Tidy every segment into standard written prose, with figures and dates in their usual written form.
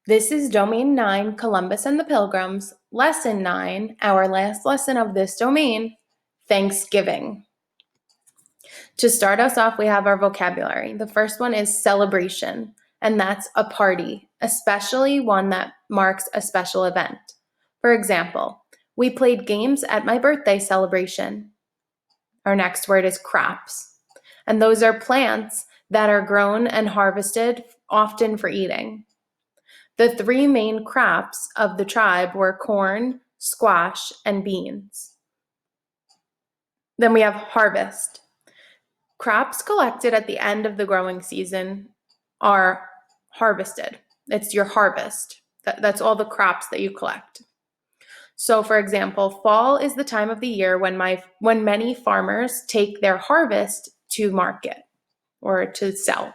This is Domain 9, Columbus and the Pilgrims, Lesson 9, our last lesson of this domain, Thanksgiving. To start us off, we have our vocabulary. The first one is celebration, and that's a party, especially one that marks a special event. For example, we played games at my birthday celebration. Our next word is crops, and those are plants that are grown and harvested, often for eating. The three main crops of the tribe were corn, squash, and beans. Then we have harvest. Crops collected at the end of the growing season are harvested. It's your harvest. That's all the crops that you collect. So, for example, fall is the time of the year when many farmers take their harvest to market or to sell.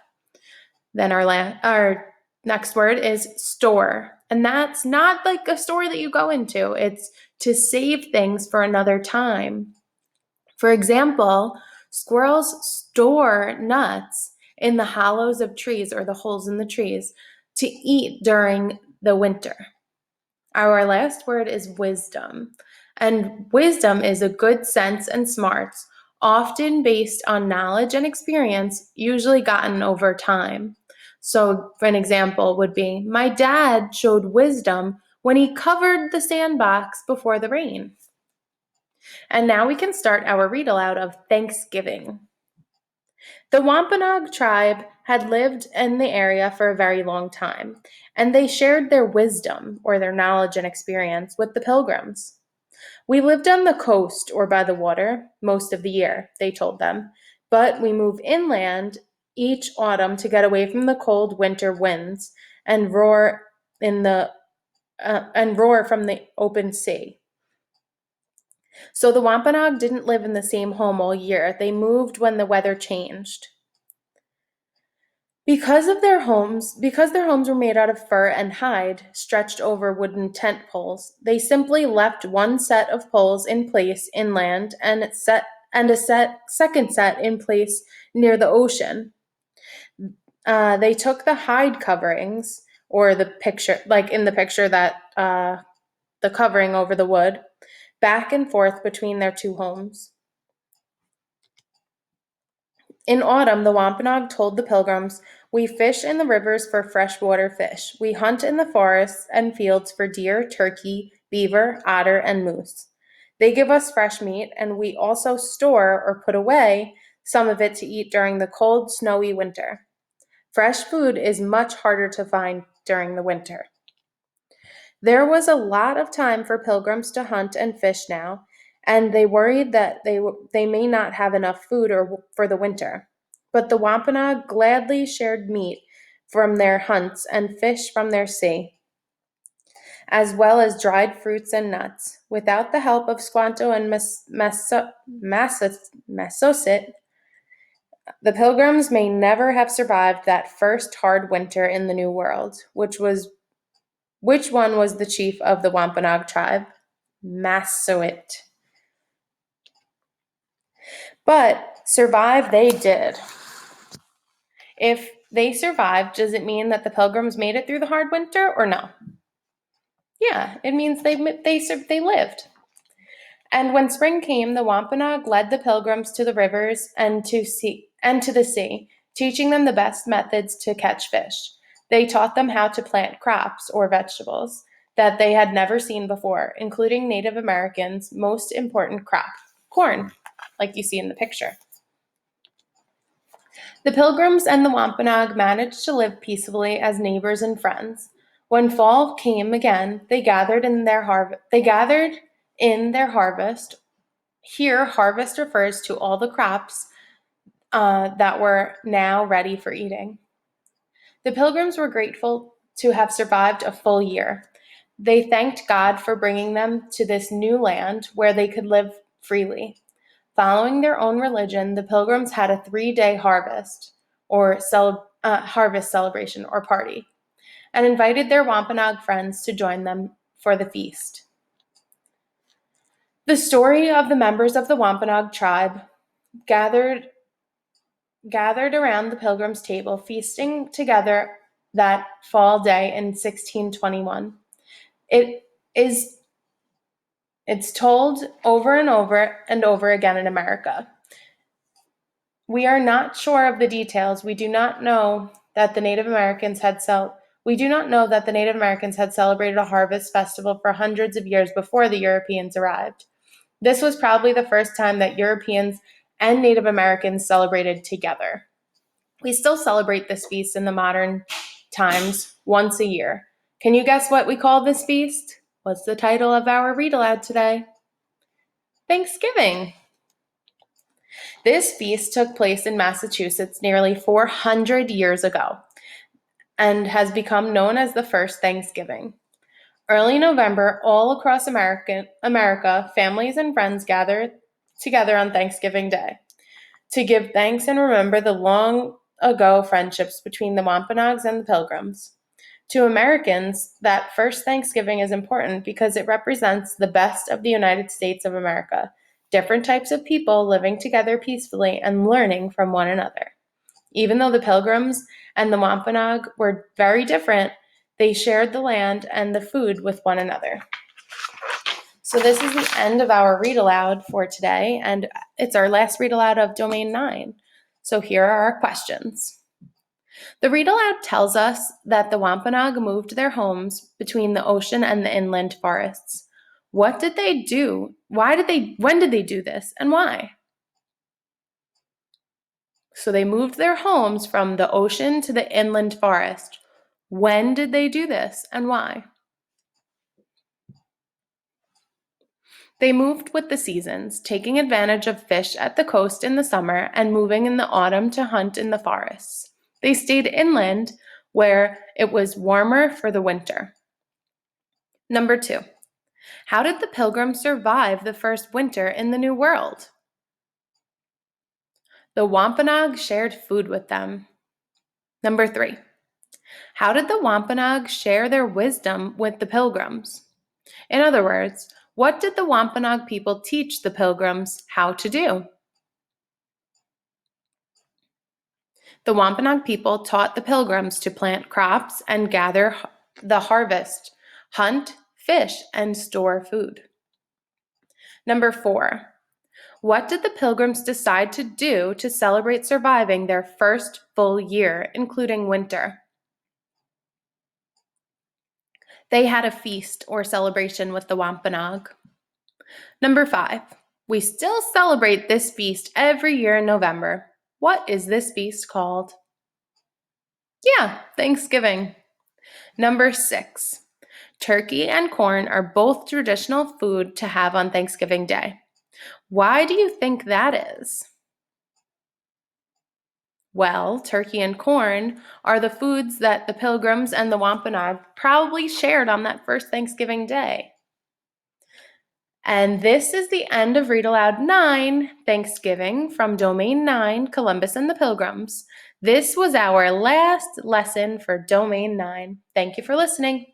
Then our next word is store. And that's not like a store that you go into. It's to save things for another time. For example, squirrels store nuts in the hollows of trees or the holes in the trees to eat during the winter. Our last word is wisdom. And wisdom is a good sense and smarts, often based on knowledge and experience, usually gotten over time. So, for an example, would be my dad showed wisdom when he covered the sandbox before the rain. And now we can start our read aloud of Thanksgiving. The Wampanoag tribe had lived in the area for a very long time, and they shared their wisdom or their knowledge and experience with the Pilgrims. We lived on the coast or by the water most of the year, they told them, but we move inland each autumn to get away from the cold winter winds and roar from the open sea. So the Wampanoag didn't live in the same home all year. They moved when the weather changed. Because their homes were made out of fur and hide stretched over wooden tent poles, they simply left one set of poles in place inland and a second set in place near the ocean. They took the hide coverings, or the picture, like in the picture that the covering over the wood, back and forth between their two homes. In autumn, the Wampanoag told the Pilgrims, "We fish in the rivers for freshwater fish. We hunt in the forests and fields for deer, turkey, beaver, otter, and moose. They give us fresh meat, and we also store or put away some of it to eat during the cold, snowy winter. Fresh food is much harder to find during the winter." There was a lot of time for Pilgrims to hunt and fish now, and they worried that they may not have enough food for the winter. But the Wampanoag gladly shared meat from their hunts and fish from their sea, as well as dried fruits and nuts. Without the help of Squanto and Massasoit, the Pilgrims may never have survived that first hard winter in the New World. Which one was the chief of the Wampanoag tribe? Massasoit. But survive they did. If they survived, does it mean that the Pilgrims made it through the hard winter or no? Yeah, it means they lived. And when spring came, the Wampanoag led the Pilgrims to the rivers and to the sea, teaching them the best methods to catch fish. They taught them how to plant crops or vegetables that they had never seen before, including Native Americans' most important crop, corn, like you see in the picture. The Pilgrims and the Wampanoag managed to live peacefully as neighbors and friends. When fall came again, they gathered in their harvest. Here, harvest refers to all the crops that were now ready for eating. The Pilgrims were grateful to have survived a full year. They thanked God for bringing them to this new land where they could live freely. Following their own religion, the Pilgrims had a 3-day harvest celebration or party, and invited their Wampanoag friends to join them for the feast. The story of the members of the Wampanoag tribe gathered around the Pilgrims' table, feasting together that fall day in 1621. It's told over and over again in America. We are not sure of the details. We do not know that the Native Americans had celebrated a harvest festival for hundreds of years before the Europeans arrived. This was probably the first time that Europeans and Native Americans celebrated together. We still celebrate this feast in the modern times once a year. Can you guess what we call this feast? What's the title of our read aloud today? Thanksgiving. This feast took place in Massachusetts nearly 400 years ago and has become known as the first Thanksgiving. Early November, all across America, families and friends gather together on Thanksgiving Day to give thanks and remember the long ago friendships between the Wampanoags and the Pilgrims. To Americans, that first Thanksgiving is important because it represents the best of the United States of America, different types of people living together peacefully and learning from one another. Even though the Pilgrims and the Wampanoag were very different, they shared the land and the food with one another. So this is the end of our read aloud for today, and it's our last read aloud of Domain 9. So here are our questions. The read aloud tells us that the Wampanoag moved their homes between the ocean and the inland forests. What did they do? When did they do this, and why? So they moved their homes from the ocean to the inland forest. When did they do this, and why? They moved with the seasons, taking advantage of fish at the coast in the summer and moving in the autumn to hunt in the forests. They stayed inland where it was warmer for the winter. Number 2, how did the Pilgrims survive the first winter in the New World? The Wampanoag shared food with them. Number 3, how did the Wampanoag share their wisdom with the Pilgrims? In other words, what did the Wampanoag people teach the Pilgrims how to do? The Wampanoag people taught the Pilgrims to plant crops and gather the harvest, hunt, fish, and store food. Number 4, what did the Pilgrims decide to do to celebrate surviving their first full year, including winter? They had a feast or celebration with the Wampanoag. Number 5, we still celebrate this feast every year in November. What is this feast called? Yeah, Thanksgiving. Number 6, turkey and corn are both traditional food to have on Thanksgiving Day. Why do you think that is? Well, turkey and corn are the foods that the Pilgrims and the Wampanoag probably shared on that first Thanksgiving Day. And this is the end of Read Aloud 9, Thanksgiving, from Domain 9, Columbus and the Pilgrims. This was our last lesson for Domain 9. Thank you for listening.